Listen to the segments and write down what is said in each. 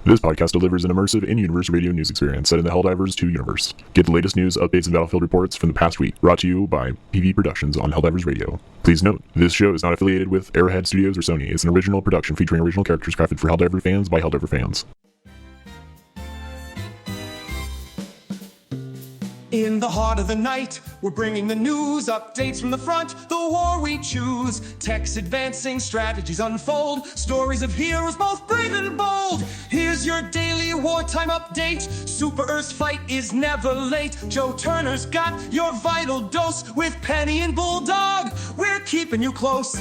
This podcast delivers an immersive in-universe radio news experience set in the Helldivers 2 universe. Get the latest news, updates, and battlefield reports from the past week, brought to you by PV Productions on Helldivers Radio. Please note, this show is not affiliated with Arrowhead Studios or Sony. It's an original production featuring original characters crafted for Helldiver fans by Helldiver fans. In the heart of the night, we're bringing the news, updates from the front, the war we choose. Tech's advancing, strategies unfold, stories of heroes both brave and bold. Here's your daily wartime update. Super Earth's fight is never late. Joe Turner's got your vital dose with Penny and Bulldog. We're keeping you close.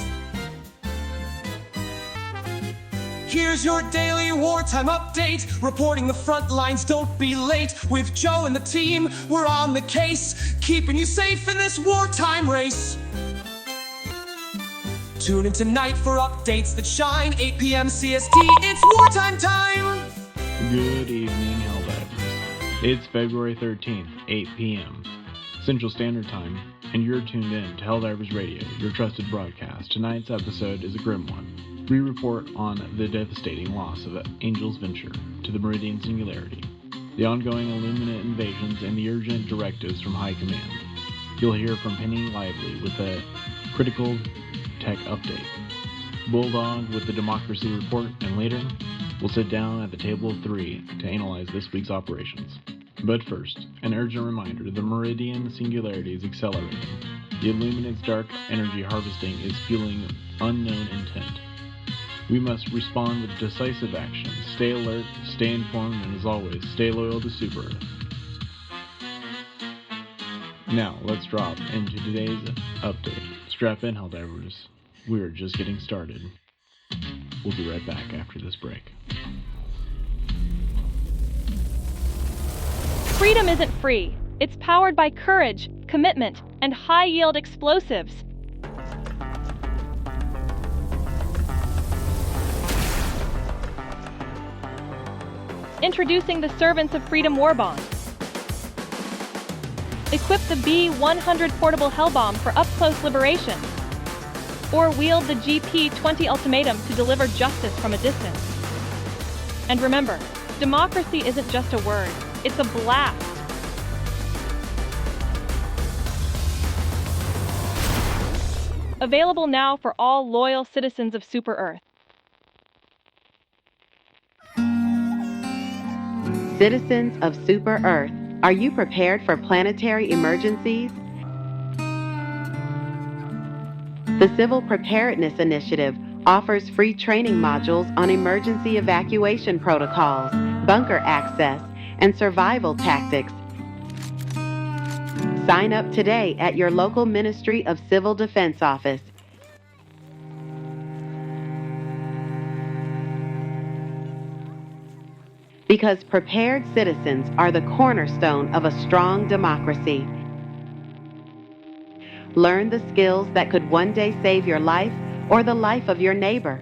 Here's your daily wartime update, reporting the front lines, don't be late. With Joe and the team, we're on the case, keeping you safe in this wartime race. Tune in tonight for updates that shine, 8 p.m. CST, it's wartime time! Good evening, Helldivers. It's February 13th, 8 p.m. Central Standard Time, and you're tuned in to Helldivers Radio, your trusted broadcast. Tonight's episode is a grim one. We report on the devastating loss of Angel's venture to the Meridian Singularity, the ongoing Illuminate invasions, and the urgent directives from High Command. You'll hear from Penny Lively with a critical tech update, Bulldog with the Democracy Report, and later, we'll sit down at the table of three to analyze this week's operations. But first, an urgent reminder, the Meridian Singularity is accelerating. The Illuminate's dark energy harvesting is fueling unknown intent. We must respond with decisive action. Stay alert, stay informed, and as always, stay loyal to Super Earth. Now, let's drop into today's update. Strap in, Helldivers. We're just getting started. We'll be right back after this break. Freedom isn't free. It's powered by courage, commitment, and high-yield explosives. Introducing the Servants of Freedom War Bomb. Equip the B-100 portable hell bomb for up-close liberation. Or wield the GP-31 Ultimatum to deliver justice from a distance. And remember, democracy isn't just a word, it's a blast. Available now for all loyal citizens of Super Earth. Citizens of Super Earth, are you prepared for planetary emergencies? The Civil Preparedness Initiative offers free training modules on emergency evacuation protocols, bunker access, and survival tactics. Sign up today at your local Ministry of Civil Defense office. Because prepared citizens are the cornerstone of a strong democracy. Learn the skills that could one day save your life or the life of your neighbor.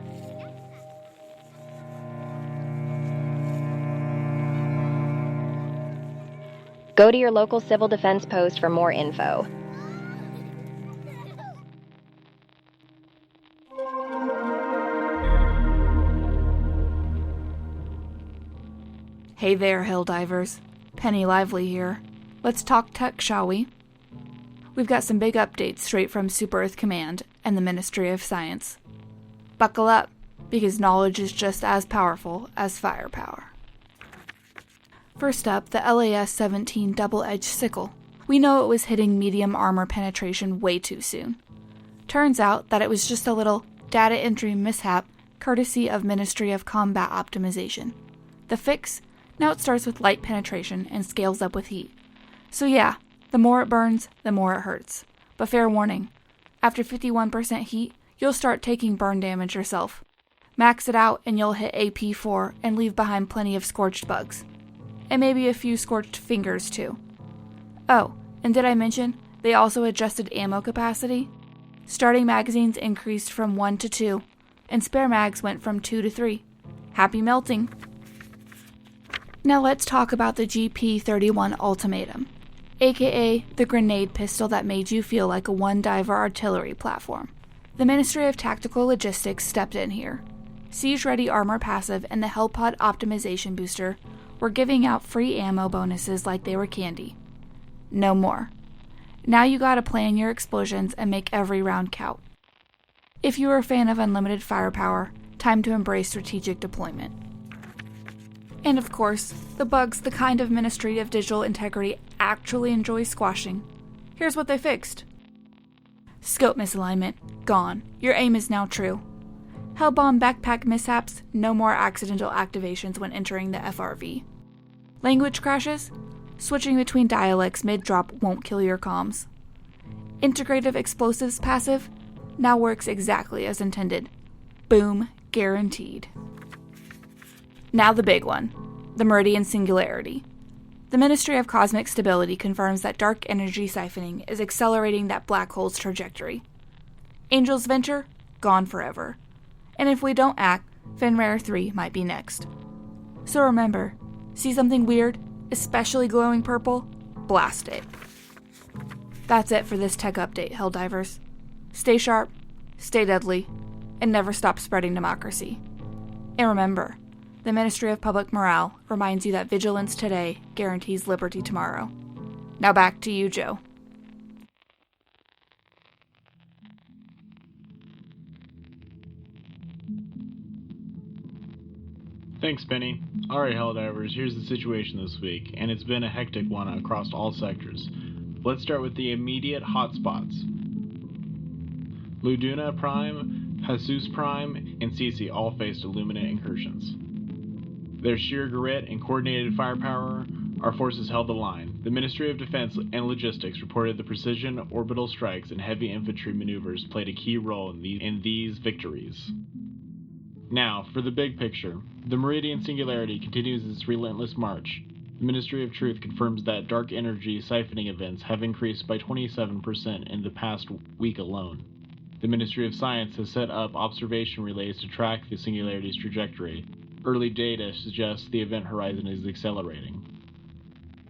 Go to your local civil defense post for more info. Hey there, Helldivers. Penny Lively here. Let's talk tech, shall we? We've got some big updates straight from Super Earth Command and the Ministry of Science. Buckle up, because knowledge is just as powerful as firepower. First up, the LAS-17 Double-Edge Sickle. We know it was hitting medium armor penetration way too soon. Turns out that it was just a little data entry mishap courtesy of Ministry of Combat Optimization. The fix? Now it starts with light penetration and scales up with heat. So yeah, the more it burns, the more it hurts. But fair warning, after 51% heat, you'll start taking burn damage yourself. Max it out and you'll hit AP4 and leave behind plenty of scorched bugs. And maybe a few scorched fingers too. Oh, and did I mention they also adjusted ammo capacity? Starting magazines increased from 1 to 2, and spare mags went from 2 to 3. Happy melting! Now let's talk about the GP-31 Ultimatum, aka the grenade pistol that made you feel like a one-diver artillery platform. The Ministry of Tactical Logistics stepped in here. Siege-Ready Armor Passive and the Hellpod Optimization Booster were giving out free ammo bonuses like they were candy. No more. Now you gotta plan your explosions and make every round count. If you are a fan of unlimited firepower, time to embrace strategic deployment. And of course, the bugs the kind of Ministry of Digital Integrity actually enjoys squashing. Here's what they fixed. Scope misalignment, gone. Your aim is now true. Hellbomb backpack mishaps, no more accidental activations when entering the FRV. Language crashes? Switching between dialects mid-drop won't kill your comms. Integrative explosives passive now works exactly as intended. Boom, guaranteed. Now the big one, the Meridian Singularity. The Ministry of Cosmic Stability confirms that dark energy siphoning is accelerating that black hole's trajectory. Angel's Venture, gone forever. And if we don't act, Fenrir 3 might be next. So remember, see something weird, especially glowing purple? Blast it. That's it for this tech update, Helldivers. Stay sharp, stay deadly, and never stop spreading democracy. And remember, the Ministry of Public Morale reminds you that vigilance today guarantees liberty tomorrow. Now back to you, Joe. Thanks, Penny. Alright, Helldivers, here's the situation this week, and it's been a hectic one across all sectors. Let's start with the immediate hotspots. Luduna Prime, Jesus Prime, and Sisi all faced Illuminate incursions. Their sheer grit and coordinated firepower, our forces held the line. The Ministry of Defense and Logistics reported the precision orbital strikes and heavy infantry maneuvers played a key role in these victories. Now, for the big picture, the Meridian Singularity continues its relentless march. The Ministry of Truth confirms that dark energy siphoning events have increased by 27% in the past week alone. The Ministry of Science has set up observation relays to track the Singularity's trajectory. Early data suggests the event horizon is accelerating.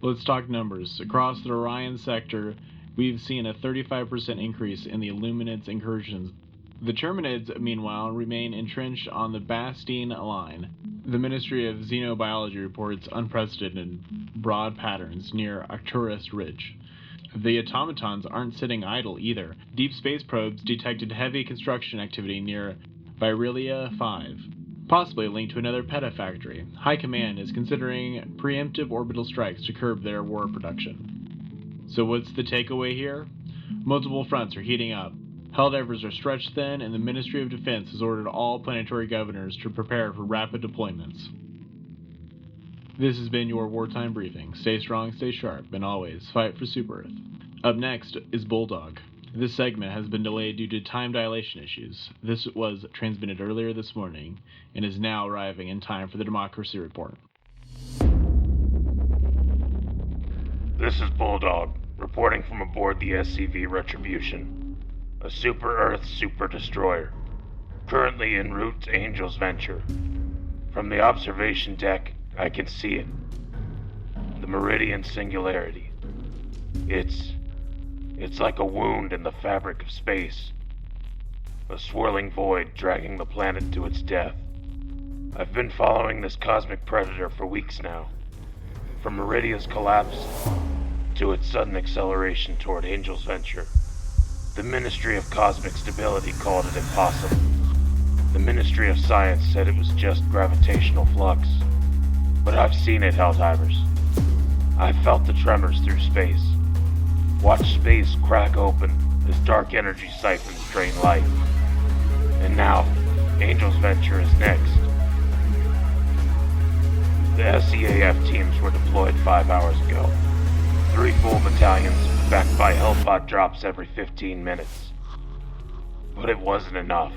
Let's talk numbers. Across the Orion sector, we've seen a 35% increase in the Illuminate's incursions. The Terminids, meanwhile, remain entrenched on the Bastine line. The Ministry of Xenobiology reports unprecedented broad patterns near Arcturus Ridge. The automatons aren't sitting idle either. Deep space probes detected heavy construction activity near Virilia 5. Possibly linked to another petafactory. High Command is considering preemptive orbital strikes to curb their war production. So what's the takeaway here? Multiple fronts are heating up. Helldivers are stretched thin, and the Ministry of Defense has ordered all planetary governors to prepare for rapid deployments. This has been your Wartime Briefing. Stay strong, stay sharp, and always fight for Super Earth. Up next is Bulldog. This segment has been delayed due to time dilation issues. This was transmitted earlier this morning and is now arriving in time for the Democracy Report. This is Bulldog, reporting from aboard the SEV Retribution, a super-Earth super-destroyer, currently en route to Angel's Venture. From the observation deck, I can see it. The Meridian Singularity. It's like a wound in the fabric of space. A swirling void dragging the planet to its death. I've been following this cosmic predator for weeks now. From Meridia's collapse to its sudden acceleration toward Angel's Venture. The Ministry of Cosmic Stability called it impossible. The Ministry of Science said it was just gravitational flux. But I've seen it, Helldivers. I've felt the tremors through space. Watch space crack open as dark energy siphons drain light. And now, Angel's Venture is next. The SEAF teams were deployed 5 hours ago. 3 full battalions, backed by Hellpod drops every 15 minutes. But it wasn't enough.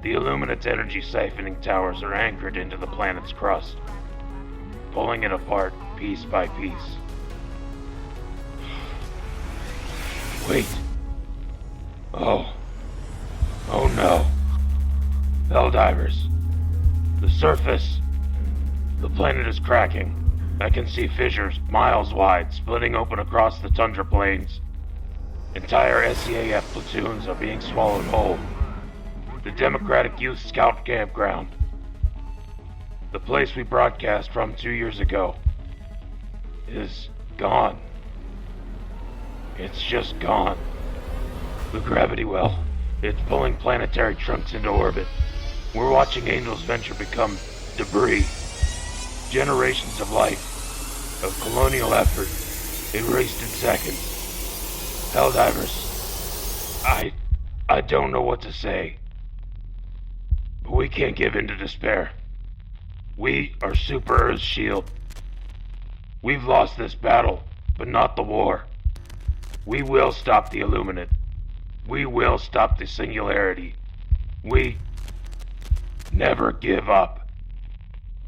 The Illuminate's energy siphoning towers are anchored into the planet's crust, pulling it apart piece by piece. Wait. Oh no. Helldivers. The surface. The planet is cracking. I can see fissures miles wide splitting open across the tundra plains. Entire SEAF platoons are being swallowed whole. The Democratic Youth Scout campground, The place we broadcast from 2 years ago is gone. It's just gone. The gravity well, it's pulling planetary trunks into orbit. We're watching Angel's venture become debris. Generations of life, of colonial effort, erased in seconds. Helldivers, I don't know what to say. But we can't give in to despair. We are Super Earth's shield. We've lost this battle, but not the war. We will stop the Illuminate. We will stop the Singularity. We never give up.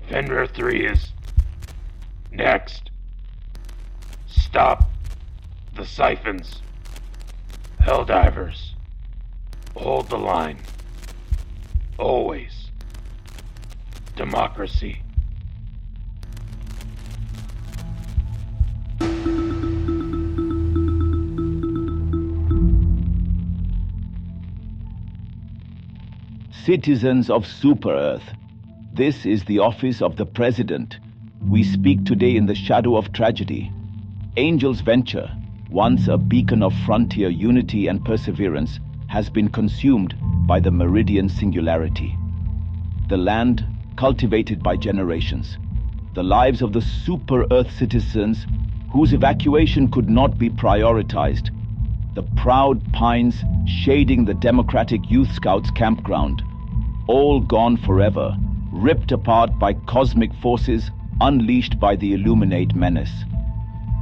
Fenrir 3 is next. Stop the siphons. Helldivers, hold the line. Always. Democracy. Citizens of Super Earth, this is the office of the President. We speak today in the shadow of tragedy. Angel's venture, once a beacon of frontier unity and perseverance, has been consumed by the Meridian Singularity. The land cultivated by generations. The lives of the Super Earth citizens whose evacuation could not be prioritized. The proud pines shading the Democratic Youth Scouts campground. All gone forever, ripped apart by cosmic forces unleashed by the Illuminate menace.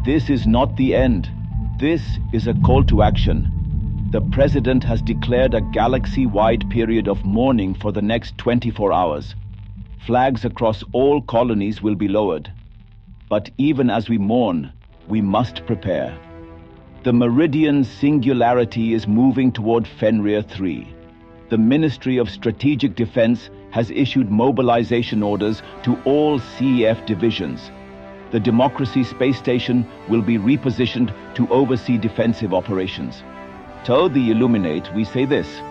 This is not the end. This is a call to action. The President has declared a galaxy-wide period of mourning for the next 24 hours. Flags across all colonies will be lowered. But even as we mourn, we must prepare. The Meridian Singularity is moving toward Fenrir 3. The Ministry of Strategic Defense has issued mobilization orders to all CEF divisions. The Democracy Space Station will be repositioned to oversee defensive operations. To the Illuminate, we say this: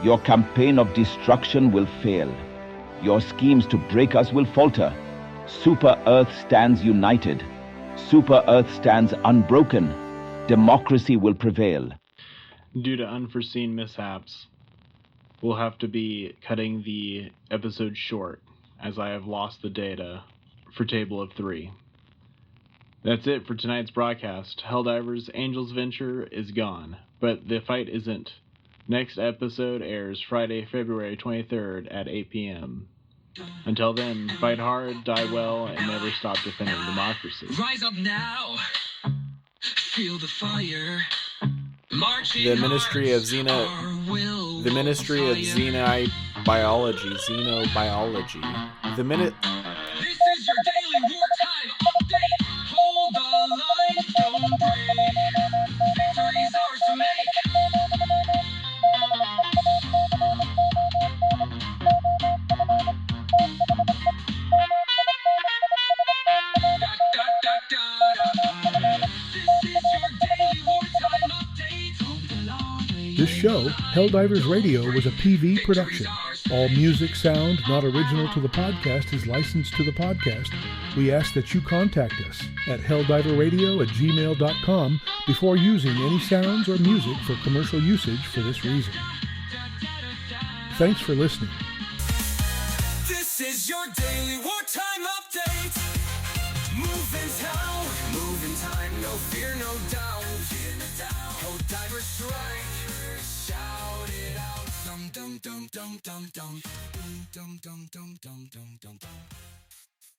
your campaign of destruction will fail. Your schemes to break us will falter. Super Earth stands united. Super Earth stands unbroken. Democracy will prevail. Due to unforeseen mishaps, we'll have to be cutting the episode short, as I have lost the data for Table of 3. That's it for tonight's broadcast. Helldivers' Angel's Venture is gone, but the fight isn't. Next episode airs Friday, February 23rd at 8 p.m. Until then, fight hard, die well, and never stop defending democracy. Rise up now. Feel the fire. The Ministry of Xenobiology. This is your daily wartime update. Hold the line, don't break. Victory's ours to make. This show, Helldivers Radio, was a PV production. All music, sound not original to the podcast is licensed to the podcast. We ask that you contact us at helldiverradio@gmail.com before using any sounds or music for commercial usage for this reason. Thanks for listening. This is your daily wartime update. Move in time, no fear, no doubt. Helldivers strike. Shout it out. Dum dum dum dum dum dum dum dum dum dum dum dum dum.